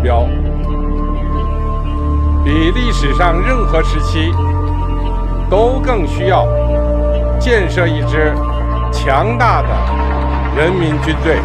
标，比历史上任何时期都更需要建设一支强大的人民军队。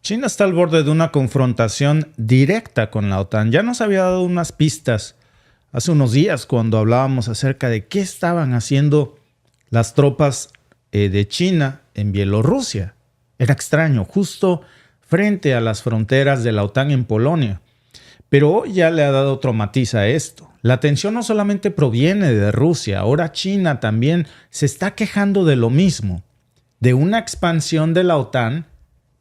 China está al borde de una confrontación directa con la OTAN. Ya nos había dado unas pistas hace unos días cuando hablábamos acerca de qué estaban haciendo las tropas de China en Bielorrusia. Era extraño, justo frente a las fronteras de la OTAN en Polonia. Pero hoy ya le ha dado otro matiz a esto. La tensión no solamente proviene de Rusia, ahora China también se está quejando de lo mismo, de una expansión de la OTAN,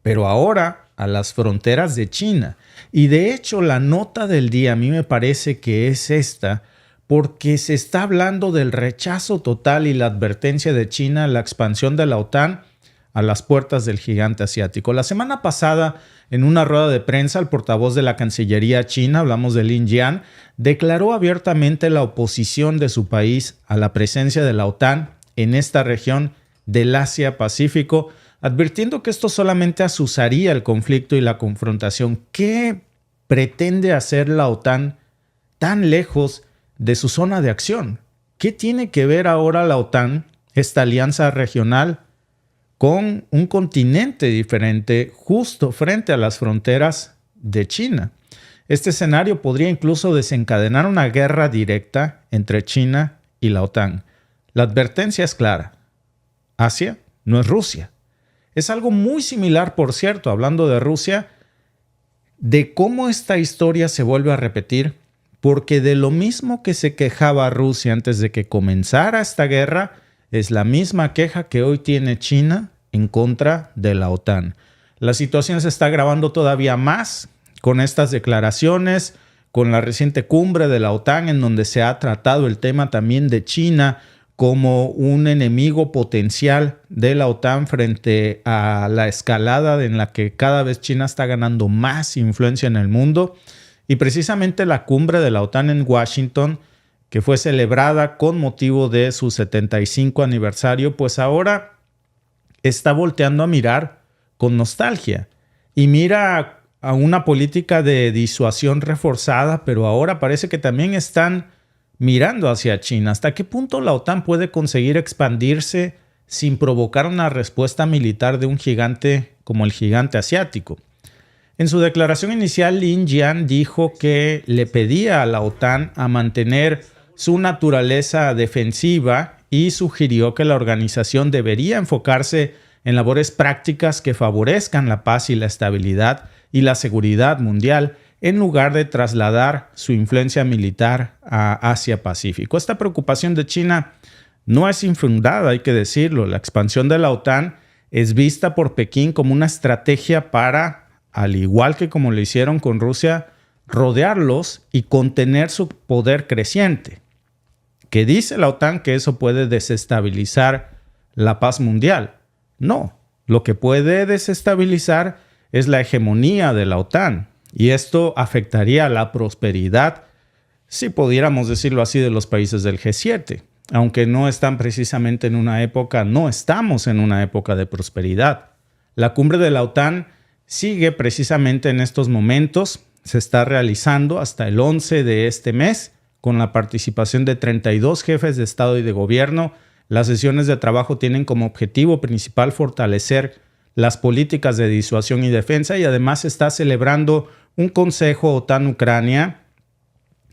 pero ahora a las fronteras de China. Y de hecho la nota del día a mí me parece que es esta, porque se está hablando del rechazo total y la advertencia de China a la expansión de la OTAN a las puertas del gigante asiático. La semana pasada, en una rueda de prensa, el portavoz de la Cancillería china, hablamos de Lin Jian, declaró abiertamente la oposición de su país a la presencia de la OTAN en esta región del Asia-Pacífico, advirtiendo que esto solamente azuzaría el conflicto y la confrontación. ¿Qué pretende hacer la OTAN tan lejos de su zona de acción? ¿Qué tiene que ver ahora la OTAN, esta alianza regional, con un continente diferente justo frente a las fronteras de China? Este escenario podría incluso desencadenar una guerra directa entre China y la OTAN. La advertencia es clara. Asia no es Rusia. Es algo muy similar, por cierto, hablando de Rusia, de cómo esta historia se vuelve a repetir, porque de lo mismo que se quejaba Rusia antes de que comenzara esta guerra, es la misma queja que hoy tiene China en contra de la OTAN. La situación se está agravando todavía más con estas declaraciones, con la reciente cumbre de la OTAN, en donde se ha tratado el tema también de China como un enemigo potencial de la OTAN frente a la escalada en la que cada vez China está ganando más influencia en el mundo. Y precisamente la cumbre de la OTAN en Washington, que fue celebrada con motivo de su 75 aniversario, pues ahora está volteando a mirar con nostalgia y mira a una política de disuasión reforzada, pero ahora parece que también están mirando hacia China. ¿Hasta qué punto la OTAN puede conseguir expandirse sin provocar una respuesta militar de un gigante como el gigante asiático? En su declaración inicial, Lin Jian dijo que le pedía a la OTAN a mantener su naturaleza defensiva y sugirió que la organización debería enfocarse en labores prácticas que favorezcan la paz y la estabilidad y la seguridad mundial, en lugar de trasladar su influencia militar a Asia-Pacífico. Esta preocupación de China no es infundada, hay que decirlo. La expansión de la OTAN es vista por Pekín como una estrategia para, al igual que como lo hicieron con Rusia, rodearlos y contener su poder creciente. ¿Qué dice la OTAN? Que eso puede desestabilizar la paz mundial. No, lo que puede desestabilizar es la hegemonía de la OTAN. Y esto afectaría la prosperidad, si pudiéramos decirlo así, de los países del G7. Aunque no están precisamente en una época, no estamos en una época de prosperidad. La cumbre de la OTAN sigue precisamente en estos momentos. Se está realizando hasta el 11 de este mes, con la participación de 32 jefes de Estado y de Gobierno. Las sesiones de trabajo tienen como objetivo principal fortalecer las políticas de disuasión y defensa, y además se está celebrando un Consejo OTAN-Ucrania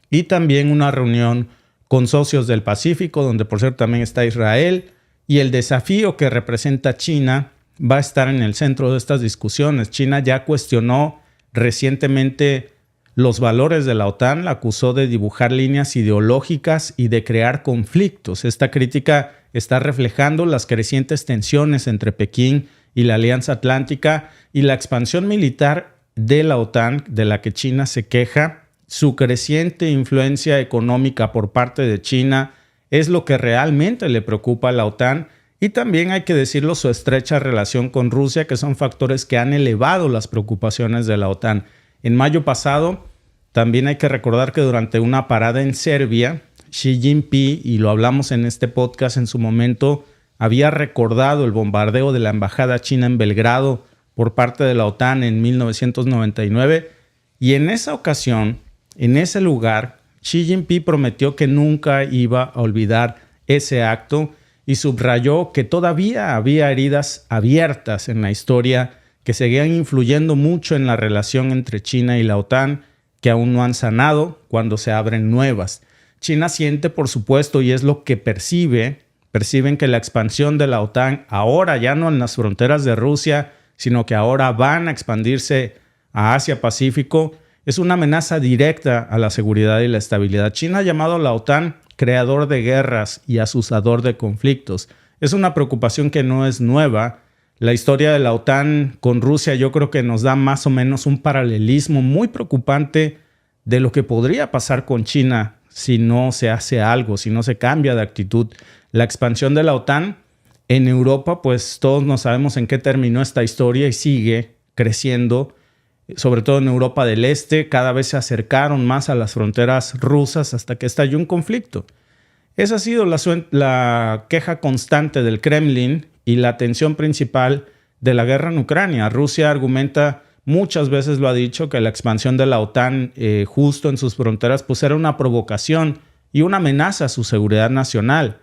y también una reunión con socios del Pacífico, donde por cierto también está Israel, y el desafío que representa China va a estar en el centro de estas discusiones. China ya cuestionó recientemente los valores de la OTAN, la acusó de dibujar líneas ideológicas y de crear conflictos. Esta crítica está reflejando las crecientes tensiones entre Pekín y la Alianza Atlántica y la expansión militar de la OTAN, de la que China se queja, su creciente influencia económica por parte de China es lo que realmente le preocupa a la OTAN, y también hay que decirlo, su estrecha relación con Rusia, que son factores que han elevado las preocupaciones de la OTAN. En mayo pasado, también hay que recordar que durante una parada en Serbia, Xi Jinping, y lo hablamos en este podcast en su momento, había recordado el bombardeo de la embajada china en Belgrado por parte de la OTAN en 1999, y en esa ocasión, en ese lugar, Xi Jinping prometió que nunca iba a olvidar ese acto y subrayó que todavía había heridas abiertas en la historia que seguían influyendo mucho en la relación entre China y la OTAN, que aún no han sanado cuando se abren nuevas. China siente, por supuesto, y es lo que perciben que la expansión de la OTAN, ahora ya no en las fronteras de Rusia, sino que ahora van a expandirse a Asia-Pacífico, es una amenaza directa a la seguridad y la estabilidad. China ha llamado a la OTAN creador de guerras y asusador de conflictos. Es una preocupación que no es nueva. La historia de la OTAN con Rusia yo creo que nos da más o menos un paralelismo muy preocupante de lo que podría pasar con China si no se hace algo, si no se cambia de actitud. La expansión de la OTAN en Europa, pues todos no sabemos en qué terminó esta historia y sigue creciendo, sobre todo en Europa del Este. Cada vez se acercaron más a las fronteras rusas hasta que estalló un conflicto. Esa ha sido la queja constante del Kremlin y la tensión principal de la guerra en Ucrania. Rusia argumenta, muchas veces lo ha dicho, que la expansión de la OTAN justo en sus fronteras pues era una provocación y una amenaza a su seguridad nacional.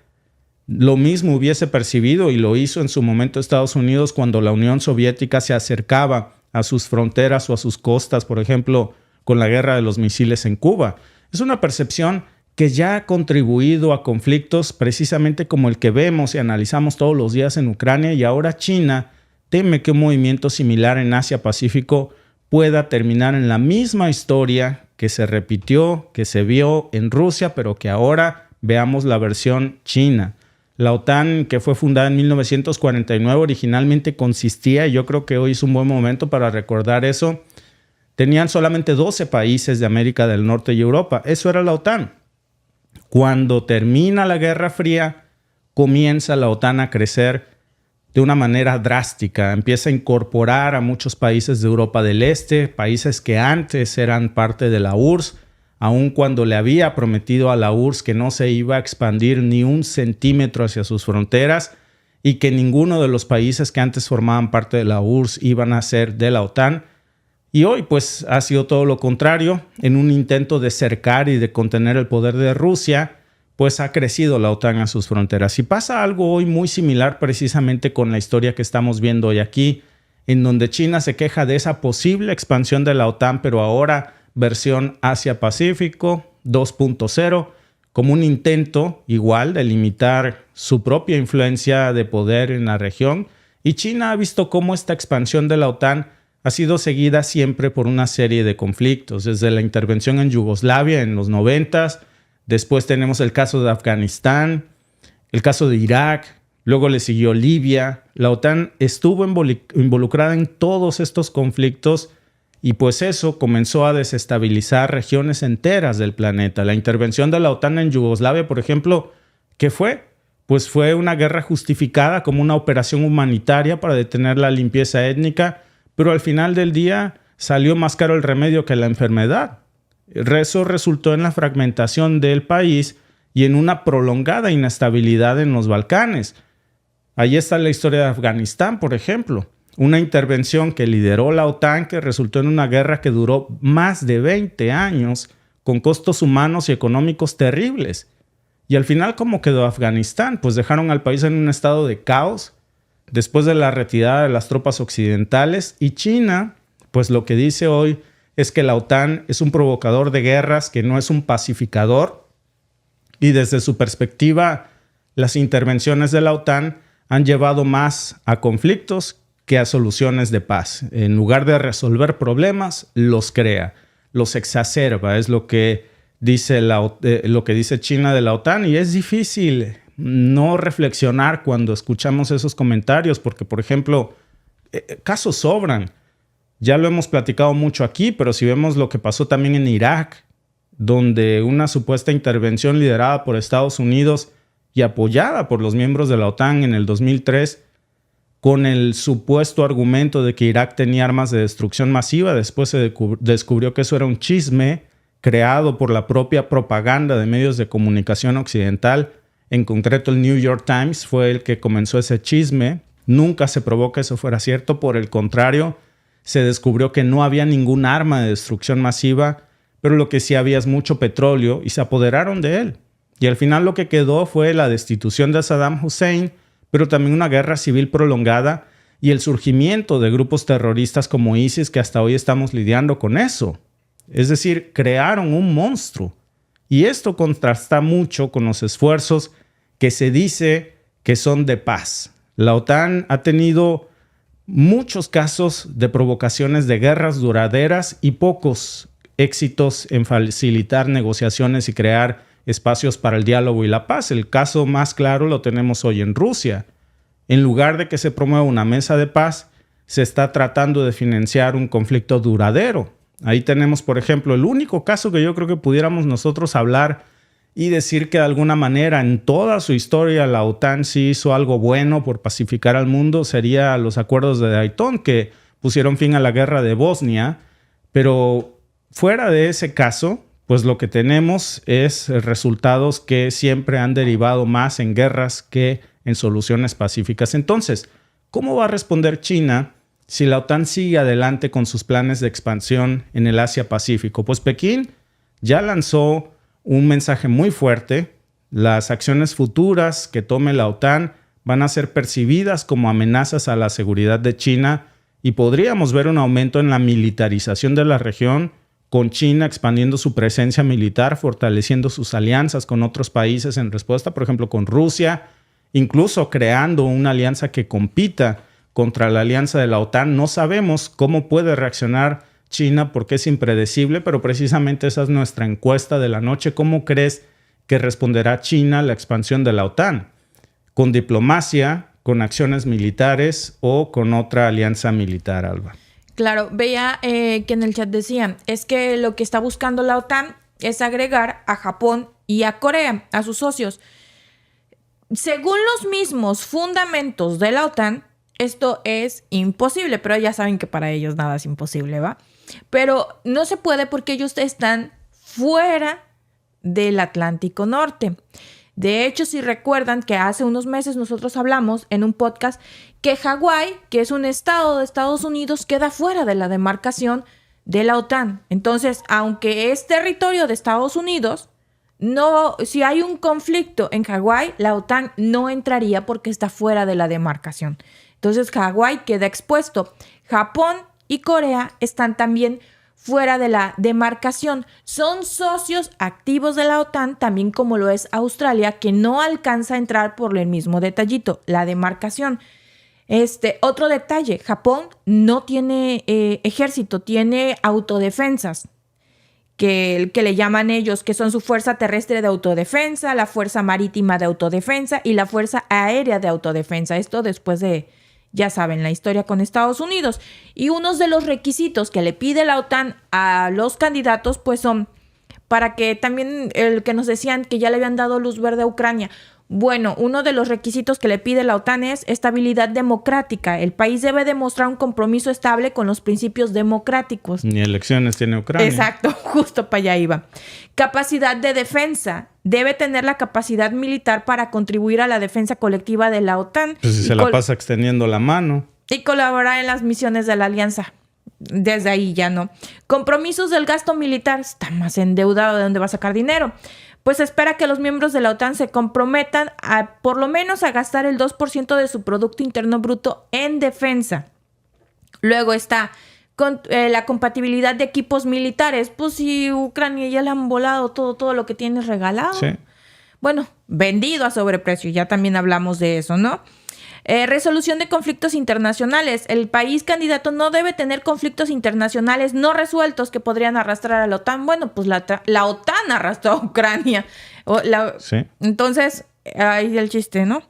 Lo mismo hubiese percibido y lo hizo en su momento Estados Unidos cuando la Unión Soviética se acercaba a sus fronteras o a sus costas, por ejemplo, con la guerra de los misiles en Cuba. Es una percepción que ya ha contribuido a conflictos precisamente como el que vemos y analizamos todos los días en Ucrania, y ahora China teme que un movimiento similar en Asia-Pacífico pueda terminar en la misma historia que se repitió, que se vio en Rusia, pero que ahora veamos la versión china. La OTAN, que fue fundada en 1949, originalmente consistía, y yo creo que hoy es un buen momento para recordar eso, tenían solamente 12 países de América del Norte y Europa. Eso era la OTAN. Cuando termina la Guerra Fría, comienza la OTAN a crecer de una manera drástica. Empieza a incorporar a muchos países de Europa del Este, países que antes eran parte de la URSS, aun cuando le había prometido a la URSS que no se iba a expandir ni un centímetro hacia sus fronteras y que ninguno de los países que antes formaban parte de la URSS iban a ser de la OTAN. Y hoy pues ha sido todo lo contrario. En un intento de cercar y de contener el poder de Rusia, pues ha crecido la OTAN a sus fronteras. Y pasa algo hoy muy similar precisamente con la historia que estamos viendo hoy aquí, en donde China se queja de esa posible expansión de la OTAN, pero ahora versión Asia-Pacífico 2.0, como un intento igual de limitar su propia influencia de poder en la región. Y China ha visto cómo esta expansión de la OTAN ha sido seguida siempre por una serie de conflictos, desde la intervención en Yugoslavia en los 90s, después tenemos el caso de Afganistán, el caso de Irak, luego le siguió Libia. La OTAN estuvo involucrada en todos estos conflictos y pues eso comenzó a desestabilizar regiones enteras del planeta. La intervención de la OTAN en Yugoslavia, por ejemplo, ¿qué fue? Pues fue una guerra justificada como una operación humanitaria para detener la limpieza étnica, pero al final del día salió más caro el remedio que la enfermedad. Eso resultó en la fragmentación del país y en una prolongada inestabilidad en los Balcanes. Ahí está la historia de Afganistán, por ejemplo. Una intervención que lideró la OTAN que resultó en una guerra que duró más de 20 años con costos humanos y económicos terribles. Y al final, ¿cómo quedó Afganistán? Pues dejaron al país en un estado de caos después de la retirada de las tropas occidentales, y China, pues lo que dice hoy es que la OTAN es un provocador de guerras, que no es un pacificador, y desde su perspectiva, las intervenciones de la OTAN han llevado más a conflictos que a soluciones de paz. En lugar de resolver problemas, los crea, los exacerba, es lo que dice China de la OTAN, y es difícil no reflexionar cuando escuchamos esos comentarios, porque, por ejemplo, casos sobran. Ya lo hemos platicado mucho aquí, pero si vemos lo que pasó también en Irak, donde una supuesta intervención liderada por Estados Unidos y apoyada por los miembros de la OTAN en el 2003, con el supuesto argumento de que Irak tenía armas de destrucción masiva, después se descubrió que eso era un chisme creado por la propia propaganda de medios de comunicación occidental. En concreto, el New York Times fue el que comenzó ese chisme. Nunca se probó que eso fuera cierto. Por el contrario, se descubrió que no había ningún arma de destrucción masiva, pero lo que sí había es mucho petróleo y se apoderaron de él. Y al final lo que quedó fue la destitución de Saddam Hussein, pero también una guerra civil prolongada y el surgimiento de grupos terroristas como ISIS, que hasta hoy estamos lidiando con eso. Es decir, crearon un monstruo. Y esto contrasta mucho con los esfuerzos que se dice que son de paz. La OTAN ha tenido muchos casos de provocaciones de guerras duraderas y pocos éxitos en facilitar negociaciones y crear espacios para el diálogo y la paz. El caso más claro lo tenemos hoy en Rusia. En lugar de que se promueva una mesa de paz, se está tratando de financiar un conflicto duradero. Ahí tenemos, por ejemplo, el único caso que yo creo que pudiéramos nosotros hablar y decir que de alguna manera en toda su historia la OTAN sí hizo algo bueno por pacificar al mundo, sería los acuerdos de Dayton, que pusieron fin a la guerra de Bosnia. Pero fuera de ese caso, pues lo que tenemos es resultados que siempre han derivado más en guerras que en soluciones pacíficas. Entonces, ¿cómo va a responder China si la OTAN sigue adelante con sus planes de expansión en el Asia-Pacífico? Pues Pekín ya lanzó un mensaje muy fuerte. Las acciones futuras que tome la OTAN van a ser percibidas como amenazas a la seguridad de China y podríamos ver un aumento en la militarización de la región, con China expandiendo su presencia militar, fortaleciendo sus alianzas con otros países en respuesta, por ejemplo, con Rusia, incluso creando una alianza que compita contra la alianza de la OTAN. No sabemos cómo puede reaccionar China porque es impredecible, pero precisamente esa es nuestra encuesta de la noche. ¿Cómo crees que responderá China a la expansión de la OTAN? ¿Con diplomacia, con acciones militares o con otra alianza militar, Alba? Claro, veía que en el chat decían, es que lo que está buscando la OTAN es agregar a Japón y a Corea, a sus socios. Según los mismos fundamentos de la OTAN, esto es imposible, pero ya saben que para ellos nada es imposible, ¿va? Pero no se puede porque ellos están fuera del Atlántico Norte. De hecho, si recuerdan que hace unos meses nosotros hablamos en un podcast que Hawái, que es un estado de Estados Unidos, queda fuera de la demarcación de la OTAN. Entonces, aunque es territorio de Estados Unidos, no, si hay un conflicto en Hawái, la OTAN no entraría porque está fuera de la demarcación. Entonces, Hawái queda expuesto. Japón y Corea están también fuera de la demarcación. Son socios activos de la OTAN, también como lo es Australia, que no alcanza a entrar por el mismo detallito, la demarcación. Otro detalle, Japón no tiene ejército, tiene autodefensas, que le llaman ellos, que son su fuerza terrestre de autodefensa, la fuerza marítima de autodefensa y la fuerza aérea de autodefensa. Esto después de, ya saben, la historia con Estados Unidos. Y unos de los requisitos que le pide la OTAN a los candidatos, pues son para que también el que nos decían que ya le habían dado luz verde a Ucrania. Bueno, uno de los requisitos que le pide la OTAN es estabilidad democrática. El país debe demostrar un compromiso estable con los principios democráticos. Ni elecciones tiene Ucrania. Exacto, justo para allá iba. Capacidad de defensa. Debe tener la capacidad militar para contribuir a la defensa colectiva de la OTAN. Pues si se la pasa extendiendo la mano. Y colaborar en las misiones de la alianza. Desde ahí ya no. Compromisos del gasto militar. Está más endeudado, ¿de dónde va a sacar dinero? Pues espera que los miembros de la OTAN se comprometan a por lo menos a gastar el 2% de su Producto Interno Bruto en defensa. Luego está la compatibilidad de equipos militares. Pues si Ucrania ya le han volado todo lo que tiene regalado. Sí. Bueno, vendido a sobreprecio. Ya también hablamos de eso, ¿no? Resolución de conflictos internacionales. El país candidato no debe tener conflictos internacionales no resueltos que podrían arrastrar a la OTAN. Bueno, pues la OTAN arrastró a Ucrania. Sí. Entonces, ahí el chiste, ¿no?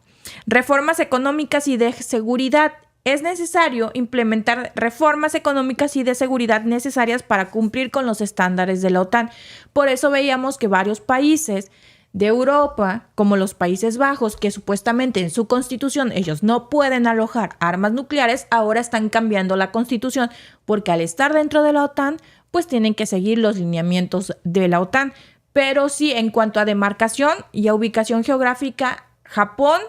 Reformas económicas y de seguridad. es necesario implementar reformas económicas y de seguridad necesarias para cumplir con los estándares de la OTAN. Por eso veíamos que varios países de Europa, como los Países Bajos, que supuestamente en su constitución ellos no pueden alojar armas nucleares, ahora están cambiando la constitución porque al estar dentro de la OTAN, pues tienen que seguir los lineamientos de la OTAN. Pero sí, en cuanto a demarcación y a ubicación geográfica, Japón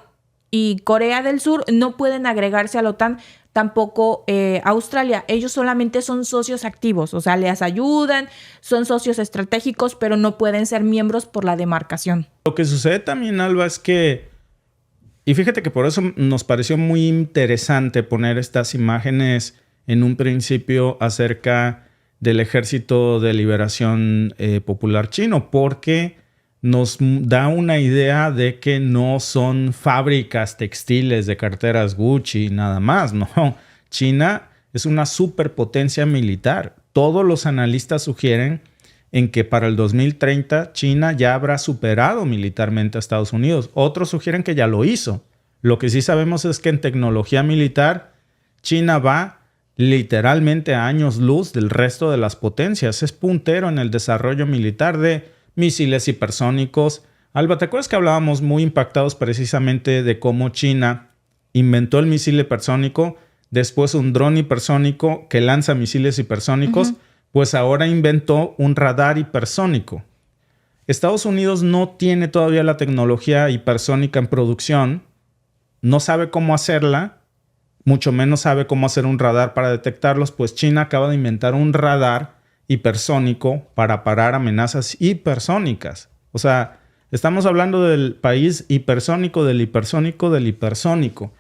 y Corea del Sur no pueden agregarse a la OTAN, tampoco Australia. Ellos solamente son socios activos, o sea, les ayudan, son socios estratégicos, pero no pueden ser miembros por la demarcación. Lo que sucede también, Alba, es que, y fíjate que por eso nos pareció muy interesante poner estas imágenes en un principio acerca del Ejército de Liberación Popular Chino, porque nos da una idea de que no son fábricas textiles de carteras Gucci nada más, no. China es una superpotencia militar. Todos los analistas sugieren en que para el 2030 China ya habrá superado militarmente a Estados Unidos. Otros sugieren que ya lo hizo. Lo que sí sabemos es que en tecnología militar China va literalmente a años luz del resto de las potencias. Es puntero en el desarrollo militar de misiles hipersónicos. Alba, ¿te acuerdas que hablábamos muy impactados precisamente de cómo China inventó el misil hipersónico, después un dron hipersónico que lanza misiles hipersónicos? Pues ahora inventó un radar hipersónico. Estados Unidos no tiene todavía la tecnología hipersónica en producción, no sabe cómo hacerla, mucho menos sabe cómo hacer un radar para detectarlos, pues China acaba de inventar un radar hipersónico para parar amenazas hipersónicas. O sea, estamos hablando del país hipersónico, del hipersónico, del hipersónico.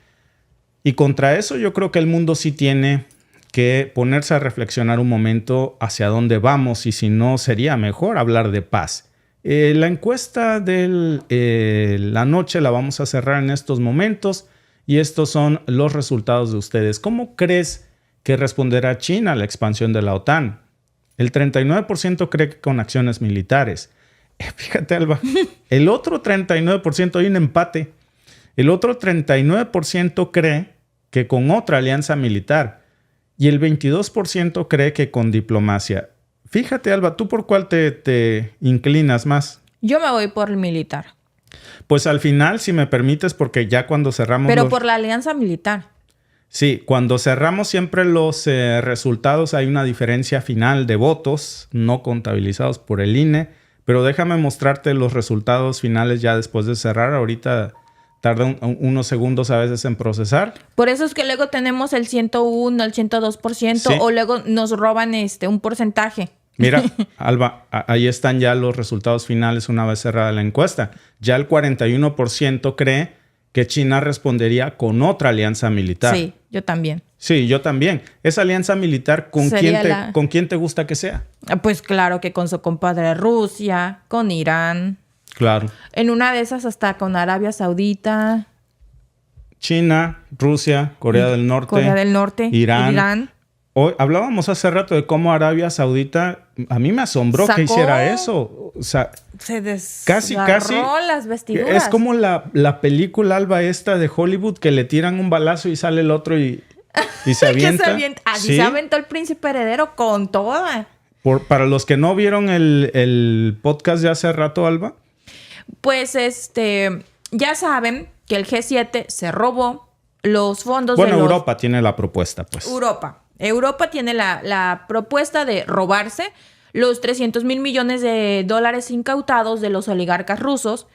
Y contra eso yo creo que el mundo sí tiene que ponerse a reflexionar un momento hacia dónde vamos y si no sería mejor hablar de paz. La encuesta de la noche la vamos a cerrar en estos momentos y estos son los resultados de ustedes. ¿Cómo crees que responderá China a la expansión de la OTAN? El 39% cree que con acciones militares. Fíjate, Alba, el otro 39%, hay un empate. El otro 39% cree que con otra alianza militar y el 22% cree que con diplomacia. Fíjate, Alba, ¿tú por cuál te inclinas más? Yo me voy por el militar. Pues al final, si me permites, porque ya cuando cerramos... Pero por la alianza militar. Sí, cuando cerramos siempre los resultados hay una diferencia final de votos no contabilizados por el INE, pero déjame mostrarte los resultados finales ya después de cerrar. Ahorita tarda unos segundos a veces en procesar. Por eso es que luego tenemos el 101, el 102%, sí. O luego nos roban un porcentaje. Mira, Alba, ahí están ya los resultados finales una vez cerrada la encuesta. Ya el 41% cree que China respondería con otra alianza militar. Sí, yo también. Sí, yo también. Esa alianza militar, ¿con quién te gusta que sea? Pues claro que con su compadre Rusia, con Irán. Claro. En una de esas hasta con Arabia Saudita. China, Rusia, Corea del Norte. Irán. Hoy hablábamos hace rato de cómo Arabia Saudita, a mí me asombró que hiciera eso. O sea, casi las vestiduras. Es como la película, Alba, esta de Hollywood, que le tiran un balazo y sale el otro y se avienta. Así ¿Sí? se aventó el príncipe heredero con toda. Para los que no vieron el podcast de hace rato, Alba. Pues ya saben que el G7 se robó los fondos de Europa tiene la propuesta, pues. Europa tiene la propuesta de robarse los $300 mil millones incautados de los oligarcas rusos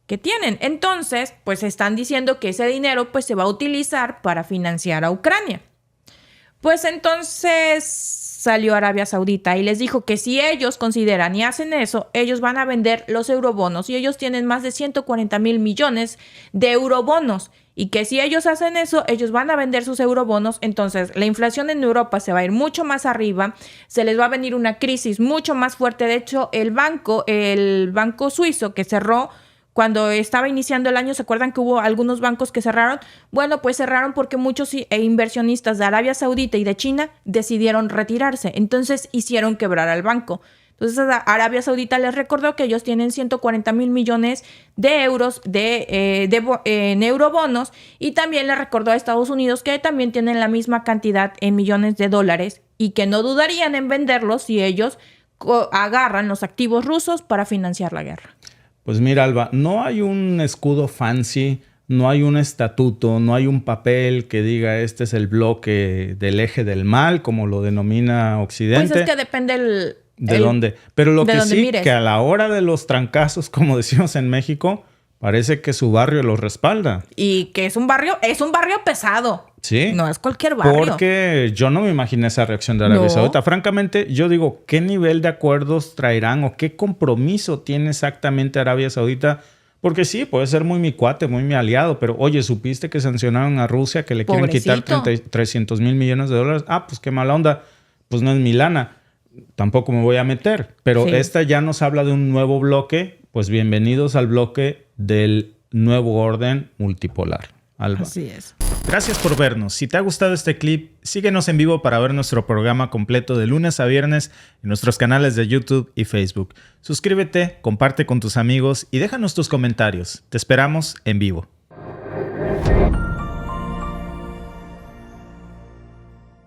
que tienen. Entonces, pues están diciendo que ese dinero pues se va a utilizar para financiar a Ucrania. Pues entonces salió Arabia Saudita y les dijo que si ellos consideran y hacen eso, ellos van a vender los eurobonos y ellos tienen más de 140 mil millones de eurobonos. Y que si ellos hacen eso, ellos van a vender sus eurobonos. Entonces, la inflación en Europa se va a ir mucho más arriba. Se les va a venir una crisis mucho más fuerte. De hecho, el banco suizo que cerró cuando estaba iniciando el año, ¿se acuerdan que hubo algunos bancos que cerraron? Bueno, pues cerraron porque muchos inversionistas de Arabia Saudita y de China decidieron retirarse. Entonces hicieron quebrar al banco. Entonces Arabia Saudita les recordó que ellos tienen 140,000 millones de euros en eurobonos, y también les recordó a Estados Unidos que también tienen la misma cantidad en millones de dólares y que no dudarían en venderlos si ellos agarran los activos rusos para financiar la guerra. Pues mira, Alba, no hay un escudo fancy, no hay un estatuto, no hay un papel que diga este es el bloque del eje del mal, como lo denomina Occidente. Pues es que depende ¿De dónde? Pero lo que sí, mires. que a la hora de los trancazos, como decimos en México, parece que su barrio lo respalda. Y que es un barrio pesado. Sí. No es cualquier barrio. Porque yo no me imaginé esa reacción de Arabia Saudita. Francamente, yo digo, ¿qué nivel de acuerdos traerán o qué compromiso tiene exactamente Arabia Saudita? Porque sí, puede ser muy mi cuate, muy mi aliado, pero oye, ¿supiste que sancionaron a Rusia, que le quieren quitar 300,000 millones de dólares? Ah, pues qué mala onda. Pues no es mi lana. Tampoco me voy a meter. Pero sí, esta ya nos habla de un nuevo bloque. Pues bienvenidos al bloque del nuevo orden multipolar. Alba. Así es. Gracias por vernos. Si te ha gustado este clip, síguenos en vivo para ver nuestro programa completo de lunes a viernes en nuestros canales de YouTube y Facebook. Suscríbete, comparte con tus amigos y déjanos tus comentarios. Te esperamos en vivo.